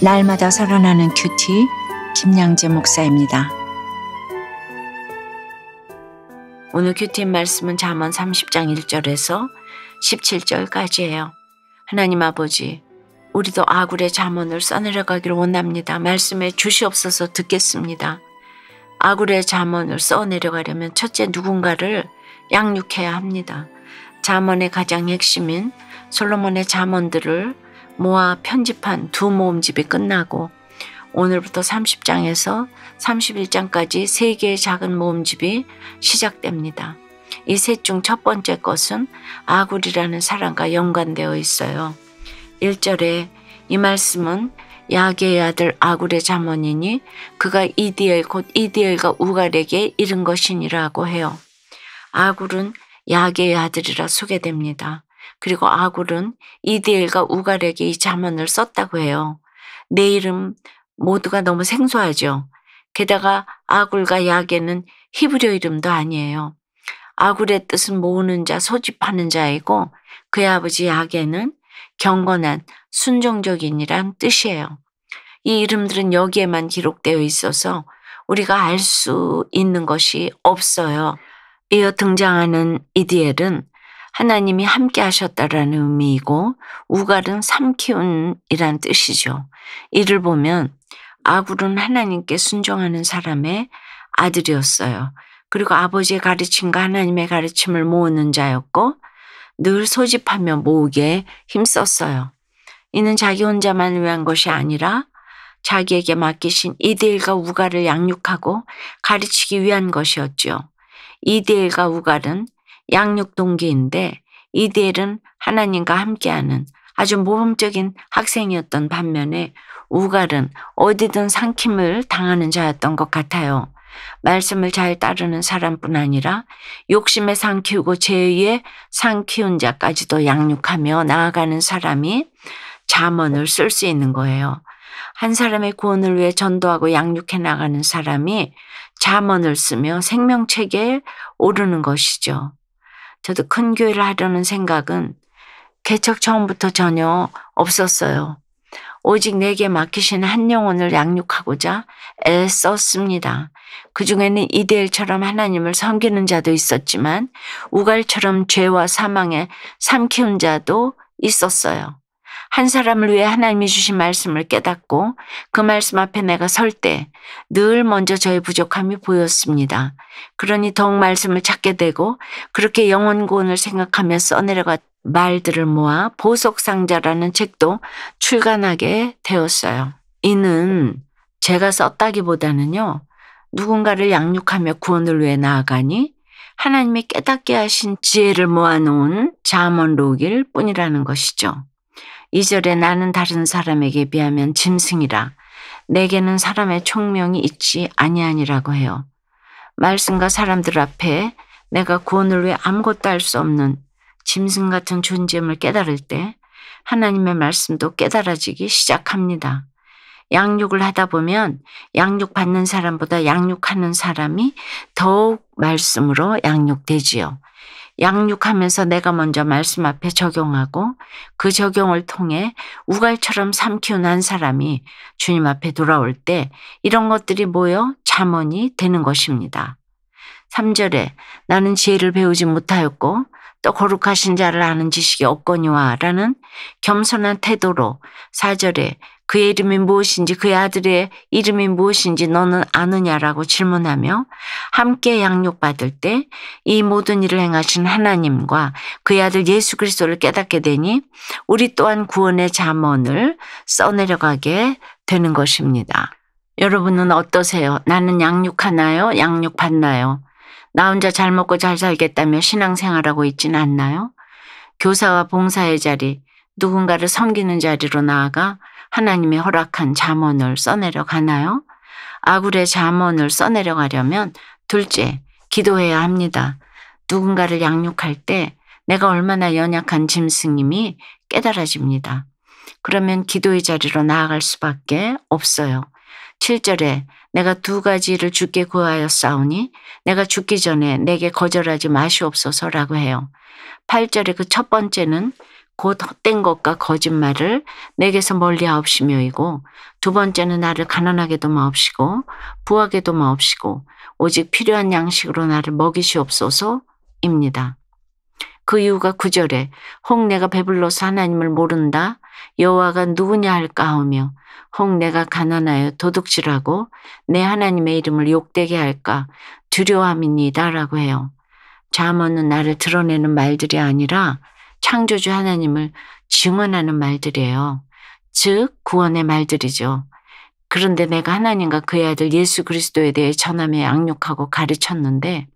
날마다 살아나는 큐티 김양재 목사입니다. 오늘 큐티 말씀은 잠언 30장 1절에서 17절까지예요. 하나님 아버지, 우리도 아굴의 잠언을 써내려가기를 원합니다. 말씀에 주시옵소서 듣겠습니다. 아굴의 잠언을 써내려가려면 첫째 누군가를 양육해야 합니다. 잠언의 가장 핵심인 솔로몬의 잠언들을 모아 편집한 두 모음집이 끝나고 오늘부터 30장에서 31장까지 3개의 작은 모음집이 시작됩니다. 이 셋 중 첫 번째 것은 아굴이라는 사람과 연관되어 있어요. 1절에 이 말씀은 야게의 아들 아굴의 잠언이니 그가 이디엘 곧 이디엘과 우갈에게 이른 것이니라고 해요. 아굴은 야게의 아들이라 소개됩니다. 그리고 아굴은 이디엘과 우갈에게 이 잠언을 썼다고 해요. 내 이름 모두가 너무 생소하죠. 게다가 아굴과 야게는 히브리어 이름도 아니에요. 아굴의 뜻은 모으는 자, 소집하는 자이고 그의 아버지 야게는 경건한, 순종적인이란 뜻이에요. 이 이름들은 여기에만 기록되어 있어서 우리가 알 수 있는 것이 없어요. 이어 등장하는 이디엘은 하나님이 함께 하셨다라는 의미이고 우갈은 삼키운이란 뜻이죠. 이를 보면 아굴은 하나님께 순종하는 사람의 아들이었어요. 그리고 아버지의 가르침과 하나님의 가르침을 모으는 자였고 늘 소집하며 모으게 힘썼어요. 이는 자기 혼자만 위한 것이 아니라 자기에게 맡기신 이디엘과 우갈을 양육하고 가르치기 위한 것이었죠. 이디엘과 우갈은 양육 동기인데 이디엘은 하나님과 함께하는 아주 모범적인 학생이었던 반면에 우갈은 어디든 삼킴을 당하는 자였던 것 같아요. 말씀을 잘 따르는 사람뿐 아니라 욕심에 삼키우고 죄에 삼키운 자까지도 양육하며 나아가는 사람이 잠언을 쓸 수 있는 거예요. 한 사람의 구원을 위해 전도하고 양육해 나가는 사람이 잠언을 쓰며 생명체계에 오르는 것이죠. 저도 큰 교회를 하려는 생각은 개척 처음부터 전혀 없었어요. 오직 내게 맡기신 한 영혼을 양육하고자 애썼습니다. 그중에는 이디엘처럼 하나님을 섬기는 자도 있었지만 우갈처럼 죄와 사망에 삼키운 자도 있었어요. 한 사람을 위해 하나님이 주신 말씀을 깨닫고 그 말씀 앞에 내가 설 때 늘 먼저 저의 부족함이 보였습니다. 그러니 더욱 말씀을 찾게 되고 그렇게 영혼 구원을 생각하며 써내려간 말들을 모아 보석상자라는 책도 출간하게 되었어요. 이는 제가 썼다기보다는요. 누군가를 양육하며 구원을 위해 나아가니 하나님이 깨닫게 하신 지혜를 모아놓은 잠언록일 뿐이라는 것이죠. 2절에 나는 다른 사람에게 비하면 짐승이라 내게는 사람의 총명이 있지 아니하니라고 해요. 말씀과 사람들 앞에 내가 구원을 위해 아무것도 할 수 없는 짐승 같은 존재임을 깨달을 때 하나님의 말씀도 깨달아지기 시작합니다. 양육을 하다 보면 양육받는 사람보다 양육하는 사람이 더욱 말씀으로 양육되지요. 양육하면서 내가 먼저 말씀 앞에 적용하고 그 적용을 통해 우갈처럼 삼키운 한 사람이 주님 앞에 돌아올 때 이런 것들이 모여 잠언이 되는 것입니다. 3절에 나는 지혜를 배우지 못하였고 또 거룩하신 자를 아는 지식이 없거니와 라는 겸손한 태도로 4절에 그의 이름이 무엇인지 그의 아들의 이름이 무엇인지 너는 아느냐라고 질문하며 함께 양육받을 때 이 모든 일을 행하신 하나님과 그의 아들 예수 그리스도를 깨닫게 되니 우리 또한 구원의 잠언을 써내려가게 되는 것입니다. 여러분은 어떠세요? 나는 양육하나요? 양육받나요? 나 혼자 잘 먹고 잘 살겠다며 신앙생활하고 있지는 않나요? 교사와 봉사의 자리, 누군가를 섬기는 자리로 나아가 하나님의 허락한 잠언을 써내려 가나요? 아굴의 잠언을 써내려 가려면 둘째, 기도해야 합니다. 누군가를 양육할 때 내가 얼마나 연약한 짐승임이 깨달아집니다. 그러면 기도의 자리로 나아갈 수밖에 없어요. 7절에 내가 2가지를 주께 구하였사오니 내가 죽기 전에 내게 거절하지 마시옵소서라고 해요. 8절에 그 첫 번째는 곧 헛된 것과 거짓말을 내게서 멀리하옵시며이고, 두 번째는 나를 가난하게도 마옵시고 부하게도 마옵시고 오직 필요한 양식으로 나를 먹이시옵소서입니다. 그 이유가 9절에 혹 내가 배불러서 하나님을 모른다 여호와가 누구냐 할까 하며 혹 내가 가난하여 도둑질하고 내 하나님의 이름을 욕되게 할까 두려워함이니이다 라고 해요. 잠언은 나를 드러내는 말들이 아니라 창조주 하나님을 증언하는 말들이에요. 즉 구원의 말들이죠. 그런데 내가 하나님과 그의 아들 예수 그리스도에 대해 전하며 양육하고 가르쳤는데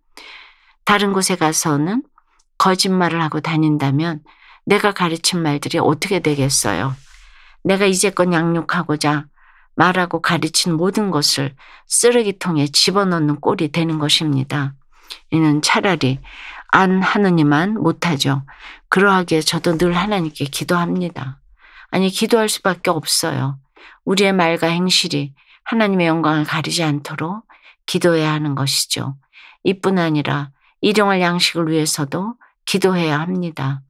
다른 곳에 가서는 거짓말을 하고 다닌다면 내가 가르친 말들이 어떻게 되겠어요? 내가 이제껏 양육하고자 말하고 가르친 모든 것을 쓰레기통에 집어넣는 꼴이 되는 것입니다. 이는 차라리 안 하느니만 못하죠. 그러하기에 저도 늘 하나님께 기도합니다. 아니 기도할 수밖에 없어요. 우리의 말과 행실이 하나님의 영광을 가리지 않도록 기도해야 하는 것이죠. 이뿐 아니라 일용할 양식을 위해서도 기도해야 합니다.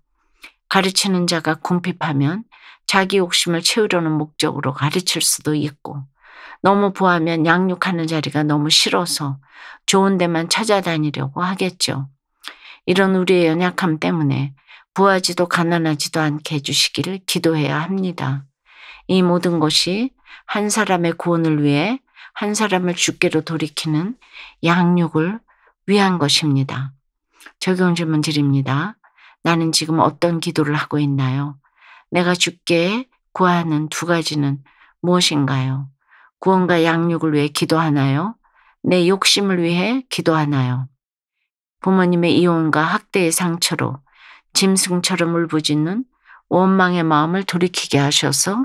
가르치는 자가 궁핍하면 자기 욕심을 채우려는 목적으로 가르칠 수도 있고 너무 부하면 양육하는 자리가 너무 싫어서 좋은 데만 찾아다니려고 하겠죠. 이런 우리의 연약함 때문에 부하지도 가난하지도 않게 해주시기를 기도해야 합니다. 이 모든 것이 한 사람의 구원을 위해 한 사람을 주께로 돌이키는 양육을 위한 것입니다. 적용 질문 드립니다. 나는 지금 어떤 기도를 하고 있나요? 내가 주께 구하는 두 가지는 무엇인가요? 구원과 양육을 위해 기도하나요? 내 욕심을 위해 기도하나요? 부모님의 이혼과 학대의 상처로 짐승처럼 울부짖는 원망의 마음을 돌이키게 하셔서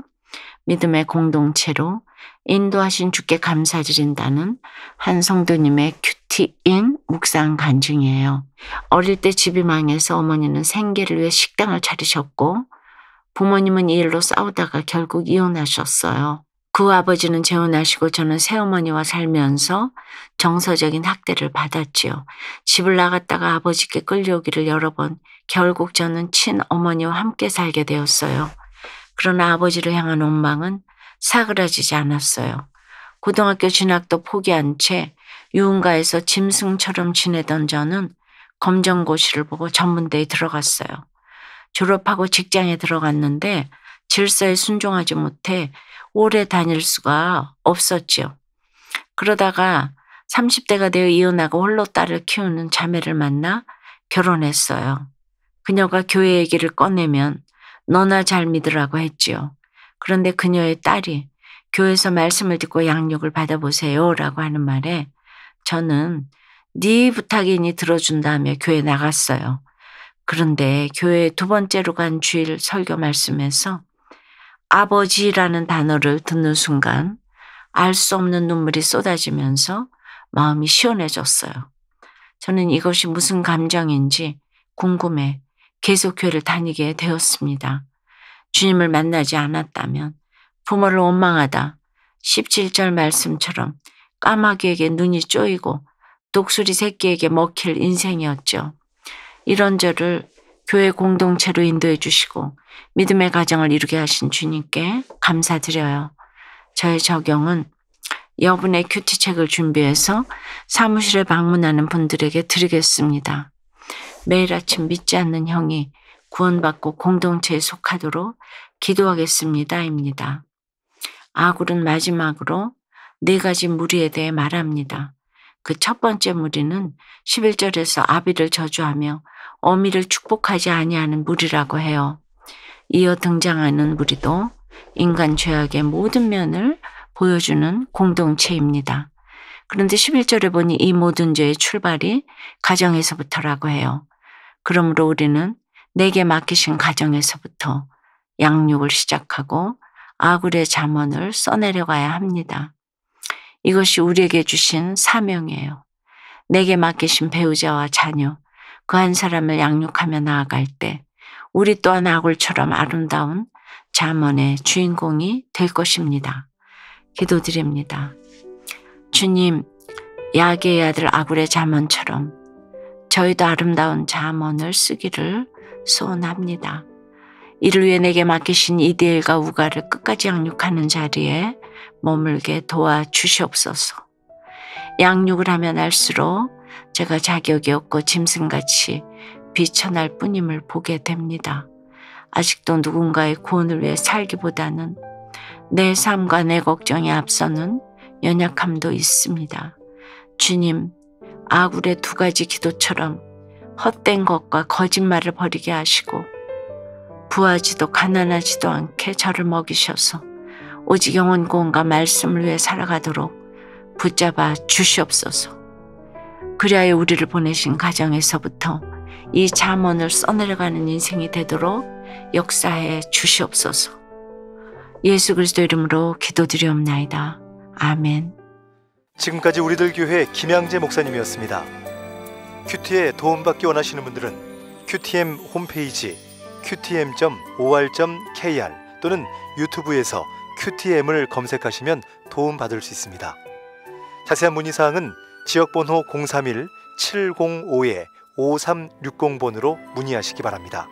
믿음의 공동체로 인도하신 주께 감사드린다는 한 성도님의 큐티인 묵상 간증이에요. 어릴 때 집이 망해서 어머니는 생계를 위해 식당을 차리셨고 부모님은 이 일로 싸우다가 결국 이혼하셨어요. 그 아버지는 재혼하시고 저는 새어머니와 살면서 정서적인 학대를 받았지요. 집을 나갔다가 아버지께 끌려오기를 여러 번 결국 저는 친어머니와 함께 살게 되었어요. 그러나 아버지를 향한 원망은 사그라지지 않았어요. 고등학교 진학도 포기한 채 유흥가에서 짐승처럼 지내던 저는 검정고시를 보고 전문대에 들어갔어요. 졸업하고 직장에 들어갔는데 질서에 순종하지 못해 오래 다닐 수가 없었지요. 그러다가 30대가 되어 이혼하고 홀로 딸을 키우는 자매를 만나 결혼했어요. 그녀가 교회 얘기를 꺼내면 너나 잘 믿으라고 했지요. 그런데 그녀의 딸이 교회에서 말씀을 듣고 양육을 받아보세요 라고 하는 말에 저는 네 부탁이니 들어준다 하며 교회 나갔어요. 그런데 교회에 두 번째로 간 주일 설교 말씀에서 아버지라는 단어를 듣는 순간 알 수 없는 눈물이 쏟아지면서 마음이 시원해졌어요. 저는 이것이 무슨 감정인지 궁금해 계속 교회를 다니게 되었습니다. 주님을 만나지 않았다면 부모를 원망하다 17절 말씀처럼 까마귀에게 눈이 쪼이고 독수리 새끼에게 먹힐 인생이었죠. 이런 저를 교회 공동체로 인도해 주시고 믿음의 가정을 이루게 하신 주님께 감사드려요. 저의 적용은 여분의 큐티책을 준비해서 사무실에 방문하는 분들에게 드리겠습니다. 매일 아침 믿지 않는 형이 구원받고 공동체에 속하도록 기도하겠습니다입니다. 아굴은 마지막으로 4가지 무리에 대해 말합니다. 그 첫 번째 무리는 11절에서 아비를 저주하며 어미를 축복하지 아니하는 무리라고 해요. 이어 등장하는 무리도 인간 죄악의 모든 면을 보여주는 공동체입니다. 그런데 11절에 보니 이 모든 죄의 출발이 가정에서부터라고 해요. 그러므로 우리는 내게 맡기신 가정에서부터 양육을 시작하고 아굴의 잠언을 써내려가야 합니다. 이것이 우리에게 주신 사명이에요. 내게 맡기신 배우자와 자녀, 그 한 사람을 양육하며 나아갈 때 우리 또한 아굴처럼 아름다운 잠언의 주인공이 될 것입니다. 기도드립니다. 주님, 야게의 아들 아굴의 잠언처럼 저희도 아름다운 잠언을 쓰기를 소원합니다. 이를 위해 내게 맡기신 이디엘과 우가를 끝까지 양육하는 자리에 머물게 도와주시옵소서. 양육을 하면 할수록 제가 자격이 없고 짐승같이 비천할 뿐임을 보게 됩니다. 아직도 누군가의 구원을 위해 살기보다는 내 삶과 내 걱정에 앞서는 연약함도 있습니다. 주님, 아굴의 2가지 기도처럼 헛된 것과 거짓말을 버리게 하시고 부하지도 가난하지도 않게 저를 먹이셔서 오직 영혼 구원과 말씀을 위해 살아가도록 붙잡아 주시옵소서. 그리하여 우리를 보내신 가정에서부터 이 잠언을 써내려가는 인생이 되도록 역사해 주시옵소서. 예수 그리스도 이름으로 기도드리옵나이다. 아멘. 지금까지 우리들 교회 김양재 목사님이었습니다. 큐티에 도움받기 원하시는 분들은 QTM 홈페이지 qtm.or.kr 또는 유튜브에서 QTM을 검색하시면 도움받을 수 있습니다. 자세한 문의사항은 지역번호 031-705-5360번으로 문의하시기 바랍니다.